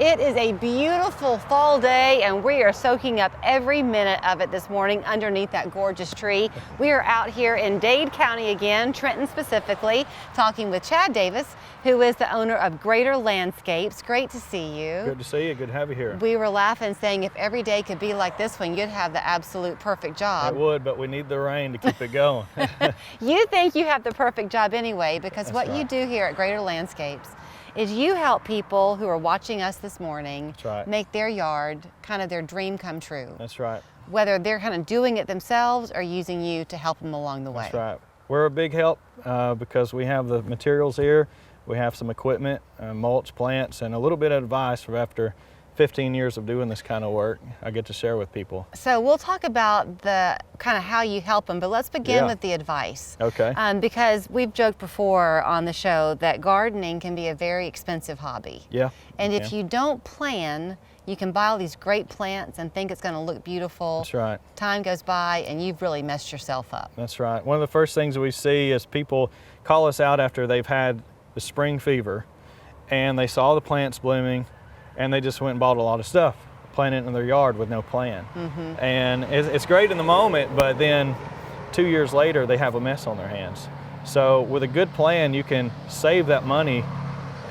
It is a beautiful fall day and we are soaking up every minute of it this morning underneath that gorgeous tree. We are out here in Dade County again, Trenton specifically, talking with Chad Davis, who is the owner of Greater Landscapes. Great to see you. Good to see you. Good to have you here. We were laughing, saying if every day could be like this one, you'd have the absolute perfect job. It would, but we need the rain to keep it going. You think you have the perfect job anyway, because That's what right. you do here at Greater Landscapes is you help people who are watching us this morning That's right. make their yard kind of their dream come true. That's right. Whether they're kind of doing it themselves or using you to help them along the way. That's right. We're a big help because we have the materials here. We have some equipment, mulch, plants, and a little bit of advice for after 15 years of doing this kind of work I get to share with people. So we'll talk about the kind of how you help them, but let's begin with the advice. Okay. Because we've joked before on the show that gardening can be a very expensive hobby. Yeah. And if you don't plan, you can buy all these great plants and think it's going to look beautiful. That's right. Time goes by and you've really messed yourself up. That's right. One of the first things we see is people call us out after they've had the spring fever and they saw the plants blooming and they just went and bought a lot of stuff, planted it in their yard with no plan. Mm-hmm. And it's great in the moment, but then 2 years later they have a mess on their hands. So with a good plan, you can save that money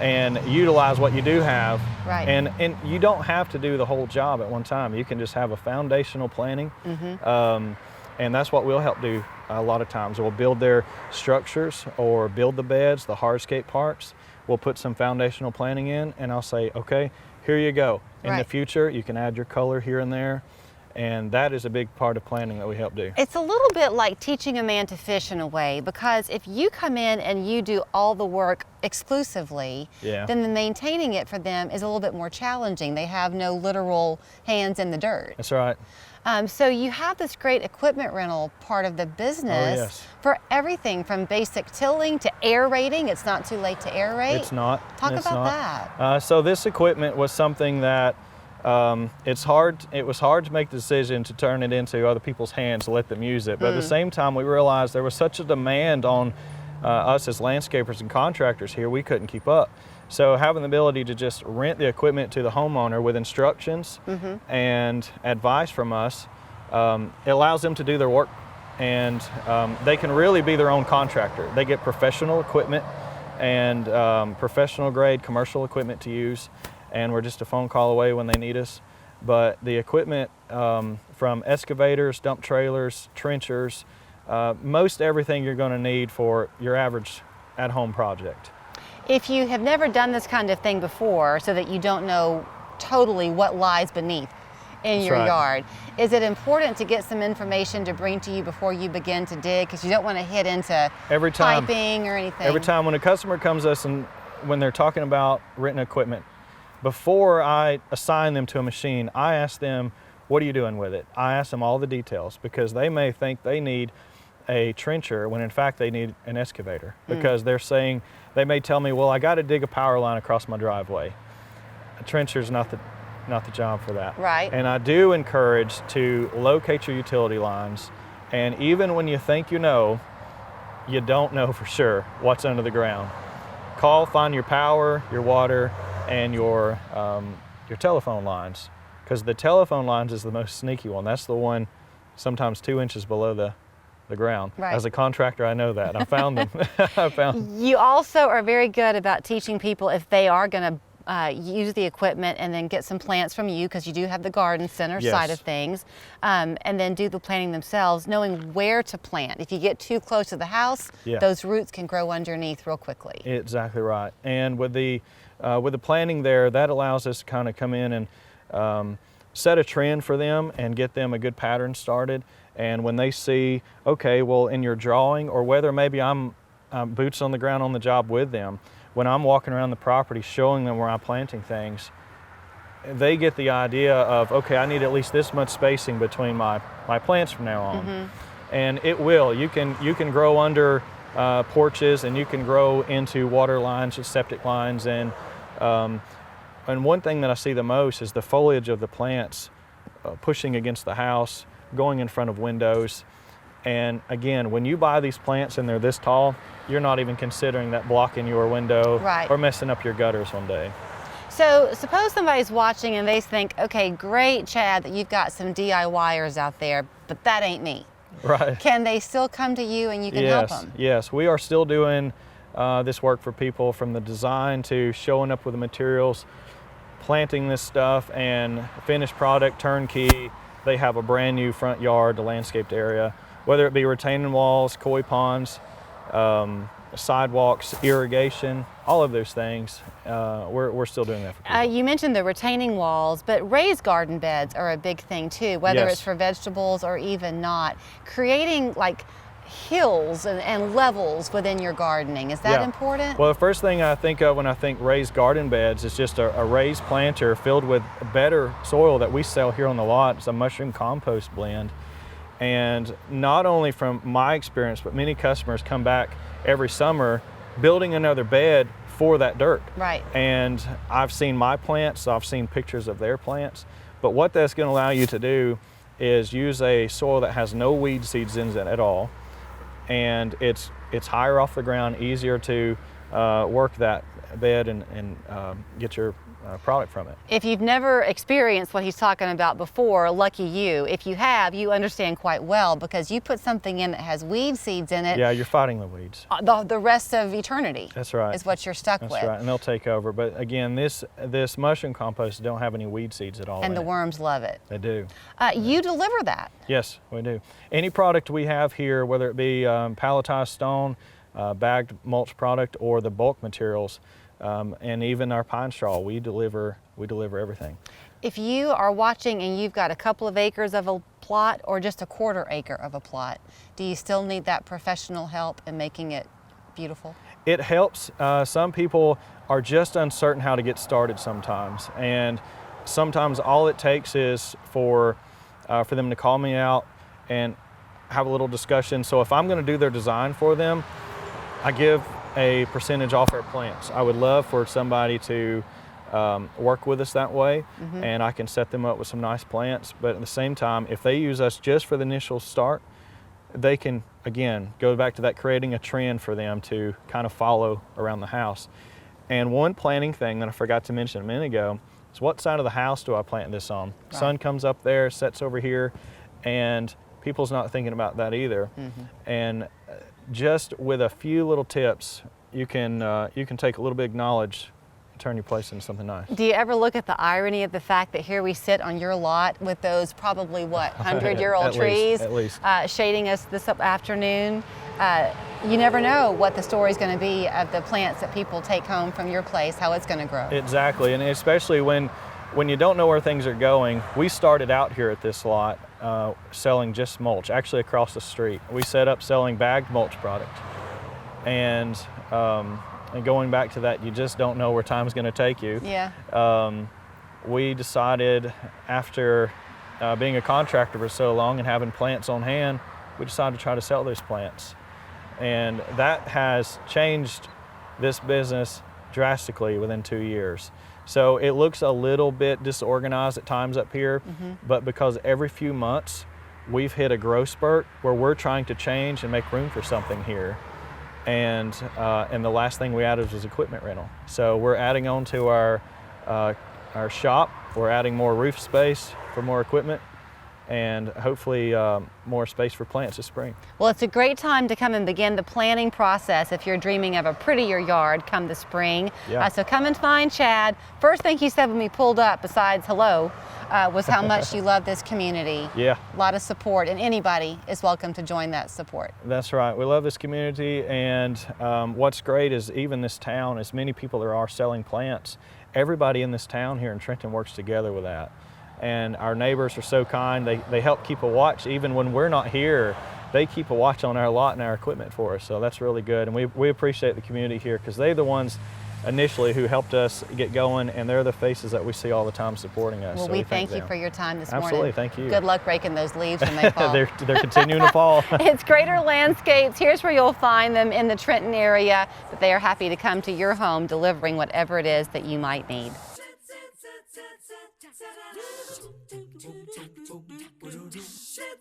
and utilize what you do have. Right. And you don't have to do the whole job at one time. You can just have a foundational planning. Mm-hmm. And that's what we'll help do a lot of times. We'll build their structures or build the beds, the hardscape parts. We'll put some foundational planning in and I'll say, okay, here you go. In the future, you can add your color here and there. And that is a big part of planning that we help do. It's a little bit like teaching a man to fish in a way, because if you come in and you do all the work exclusively, then the maintaining it for them is a little bit more challenging. They have no literal hands in the dirt. That's right. So you have this great equipment rental part of the business for everything from basic tilling to aerating. It's not too late to aerate. It's not. Talk about that. So this equipment was something that it was hard to make the decision to turn it into other people's hands to let them use it. But at the same time, we realized there was such a demand on us as landscapers and contractors here, we couldn't keep up. So having the ability to just rent the equipment to the homeowner with instructions and advice from us, it allows them to do their work, and they can really be their own contractor. They get professional equipment and professional grade commercial equipment to use, and we're just a phone call away when they need us. But the equipment from excavators, dump trailers, trenchers, most everything you're going to need for your average at-home project. If you have never done this kind of thing before, so that you don't know totally what lies beneath in your yard, is it important to get some information to bring to you before you begin to dig? Because you don't want to hit into piping or anything. Every time when a customer comes to us and when they're talking about renting equipment, before I assign them to a machine, I ask them, what are you doing with it? I ask them all the details, because they may think they need a trencher when in fact they need an excavator, because they're saying, they may tell me, well, I got to dig a power line across my driveway. A trencher's not the job for that. Right. And I do encourage to locate your utility lines, and even when you think you know, you don't know for sure what's under the ground. Find your power, your water, and your telephone lines, because the telephone lines is the most sneaky one. That's the one sometimes 2 inches below the ground. Right. As a contractor, I know that. I found them. You also are very good about teaching people, if they are going to use the equipment and then get some plants from you, because you do have the garden center side of things, and then do the planting themselves, knowing where to plant. If you get too close to the house, those roots can grow underneath real quickly. Exactly right. And with the planting there, that allows us to kind of come in and set a trend for them and get them a good pattern started. And when they see, okay, well, in your drawing, or whether maybe I'm boots on the ground on the job with them, when I'm walking around the property showing them where I'm planting things, they get the idea of, okay, I need at least this much spacing between my plants from now on. And it will. You can grow under porches, and you can grow into water lines and septic lines. And one thing that I see the most is the foliage of the plants pushing against the house, going in front of windows. And again, when you buy these plants and they're this tall, you're not even considering that blocking your window or messing up your gutters one day. So suppose somebody's watching and they think, okay, great, Chad, that you've got some DIYers out there, but that ain't me. Right. Can they still come to you and you can help them? Yes, we are still doing this work for people, from the design to showing up with the materials, planting this stuff, and finished product, turnkey. They have a brand new front yard, the landscaped area, whether it be retaining walls, koi ponds, sidewalks, irrigation, all of those things. We're still doing that for people. You mentioned the retaining walls, but raised garden beds are a big thing too, whether Yes. it's for vegetables or even not. Creating like hills and levels within your gardening, is that Yeah. important? Well, the first thing I think of when I think raised garden beds is just a raised planter filled with better soil that we sell here on the lot. It's a mushroom compost blend. And not only from my experience, but many customers come back every summer building another bed for that dirt. Right. And I've seen my plants, I've seen pictures of their plants, but what that's going to allow you to do is use a soil that has no weed seeds in it at all, and it's higher off the ground, easier to work that bed and get your product from it. If you've never experienced what he's talking about before, lucky you. If you have, you understand quite well, because you put something in that has weed seeds in it. Yeah, you're fighting the weeds. The rest of eternity. That's right. Is what you're stuck That's with. right, and they'll take over. But again, this mushroom compost don't have any weed seeds at all. And in the it. worms love it. They do. You deliver that. Yes, we do. Any product we have here, whether it be palletized stone, bagged mulch product, or the bulk materials, and even our pine straw, we deliver everything. If you are watching and you've got a couple of acres of a plot or just a quarter acre of a plot, do you still need that professional help in making it beautiful? It helps. Some people are just uncertain how to get started sometimes, and sometimes all it takes is for them to call me out and have a little discussion. So if I'm going to do their design for them, I give a percentage off their plants. I would love for somebody to work with us that way, and I can set them up with some nice plants. But at the same time, if they use us just for the initial start, they can, again, go back to that, creating a trend for them to kind of follow around the house. And one planting thing that I forgot to mention a minute ago is, what side of the house do I plant this on? Right. Sun comes up there, sets over here, and people's not thinking about that either. And just with a few little tips, you can take a little bit of knowledge and turn your place into something nice. Do you ever look at the irony of the fact that here we sit on your lot with those probably, what, 100-year-old trees at least. Shading us this afternoon? You never know what the story's going to be of the plants that people take home from your place, how it's going to grow. Exactly, and especially when you don't know where things are going. We started out here at this lot selling just mulch, actually across the street. We set up selling bagged mulch product. And going back to that, you just don't know where time's going to take you. Yeah. We decided, after being a contractor for so long and having plants on hand, we decided to try to sell those plants. And that has changed this business drastically within 2 years. So it looks a little bit disorganized at times up here, but because every few months we've hit a growth spurt where we're trying to change and make room for something here. And the last thing we added was equipment rental. So we're adding on to our shop. We're adding more roof space for more equipment, and hopefully more space for plants this spring. Well, it's a great time to come and begin the planning process if you're dreaming of a prettier yard come the spring. Yeah. So come and find Chad. First thing he said when we pulled up, besides hello, was how much you love this community. Yeah. A lot of support, and anybody is welcome to join that support. That's right. We love this community, and what's great is even this town, as many people there are selling plants, everybody in this town here in Trenton works together with that. And our neighbors are so kind. They help keep a watch. Even when we're not here, they keep a watch on our lot and our equipment for us. So that's really good. And we appreciate the community here, because they're the ones initially who helped us get going, and they're the faces that we see all the time supporting us. Well, so we thank you them. for your time this morning. Absolutely, thank you. Good luck raking those leaves when they fall. they're continuing to fall. It's Greater Landscapes. Here's where you'll find them in the Trenton area, but they are happy to come to your home delivering whatever it is that you might need. Shit,